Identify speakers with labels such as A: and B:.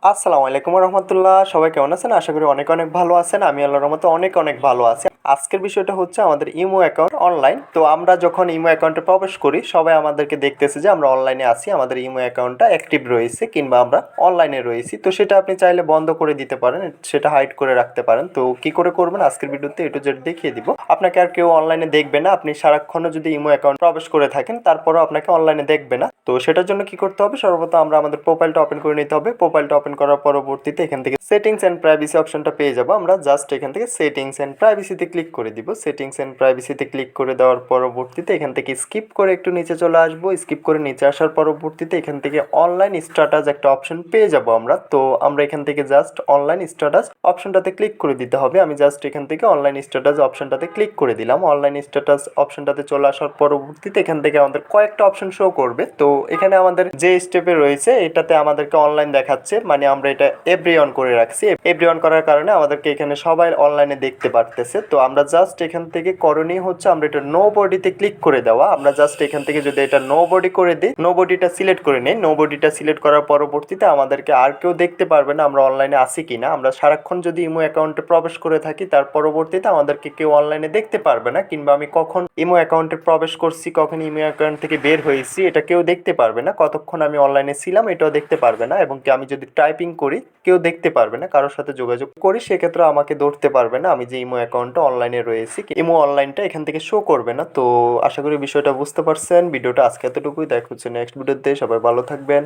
A: আসসালামু আলাইকুম রহমতুল্লাহ। সবাই কেমন আছেন? আশা করি অনেক অনেক ভালো আছেন। আমি আল্লাহর রহমতে অনেক অনেক ভালো আছি। আজকের বিষয়টা হচ্ছে আমাদের ইমো অ্যাকাউন্ট অনলাইন। তো আমরা যখন ইমো অ্যাকাউন্টে প্রবেশ করি সবাই আমাদেরকে দেখতেছে যে আমরা অনলাইনে আছি, আমাদের ইমো অ্যাকাউন্টটা অ্যাক্টিভ রয়েছে কিংবা আমরা অনলাইনে রয়েছি। তো সেটা আপনি চাইলে বন্ধ করে দিতে পারেন, সেটা হাইড করে রাখতে পারেন। তো কি করে করবেন আজকের ভিডিওতে A to Z দেখিয়ে দিব। আপনাকে আর কেউ অনলাইনে দেখবে না। আপনি সারাক্ষণ যদি ইমো অ্যাকাউন্ট প্রবেশ করে থাকেন তারপরও আপনাকে অনলাইনে দেখবে না। তো সেটার জন্য কি করতে হবে? সর্বপ্রথম আমরা আমাদের প্রোফাইলটা ওপেন করে নিতে হবে। প্রোফাইলটা ওপেন করার পরবর্তীতে এখান থেকে সেটিংস এন্ড প্রাইভেসি অপশনটা পেয়ে যাব। আমরা জাস্ট এখান থেকে সেটিংস এন্ড প্রাইভেসিতে ক্লিক করে দিব। সেটিংস এন্ড প্রাইভেসিতে ক্লিক করে দেওয়ার পরবর্তীতে এখান থেকে স্কিপ করে একটু নিচে চলে আসবো। স্কিপ করে নিচে আসার পরবর্তীতে এখান থেকে অনলাইন স্ট্যাটাস একটা অপশন পেয়ে যাব আমরা। তো আমরা এখান থেকে জাস্ট অনলাইন স্ট্যাটাস অপশনটাতে ক্লিক করে দিতে হবে। আমি জাস্ট এখান থেকে অনলাইন স্ট্যাটাস অপশনটাতে ক্লিক করে দিলাম। অনলাইন স্ট্যাটাস অপশনটাতে চলে আসার পরবর্তীতে এখান থেকে আমাদের কয়েকটা অপশন শো করবে। তো এখানে আমাদের যে স্টেপে রয়েছে এটাতে আমাদেরকে অনলাইন দেখাচ্ছে, মানে আমরা এটা এভরি অন করে রাখছি। এভরি অন করার কারণে আমাদেরকে এখানে সবাই অনলাইনে দেখতে পারতেছে। তো আমরা জাস্ট এখান থেকে করণীয় হচ্ছে আমরা এটা নো বডিতে ক্লিক করে দেওয়া। আমরা জাস্ট এখান থেকে যদি এটা নো বডি করে দিই, নো বডিটা সিলেক্ট করে নিই। নো বডিটা সিলেক্ট করার পরবর্তীতে আমাদেরকে আর কেউ দেখতে পারবে না আমরা অনলাইনে আছি কিনা। আমরা সারাক্ষণ যদি ইমো অ্যাকাউন্টে প্রবেশ করে থাকি তার পরবর্তীতে আমাদেরকে কেউ অনলাইনে দেখতে পারবে না, কিংবা আমি কখন ইমো অ্যাকাউন্টে প্রবেশ করছি, কখন ইমো অ্যাকাউন্ট থেকে বের হয়েছি এটা কেউ দেখতে পারবে না। কতক্ষণ আমি অনলাইনে ছিলাম এটাও দেখতে পারবে না। এবং কি আমি যদি টাইপিং করি কেউ দেখতে পারবে না। কারোর সাথে যোগাযোগ করি সেক্ষেত্রে আমাকে ধরতে পারবে না আমি যে ইমো অ্যাকাউন্টটা অনলাইনে রয়েছি। ইমো অনলাইনটা এখান থেকে শো করবে না। তো আশা করি বিষয়টা বুঝতে পারছেন। ভিডিওটা আজকে এতটুকুই। দেখা হচ্ছে নেক্সট ভিডিওতে। সবাই ভালো থাকবেন।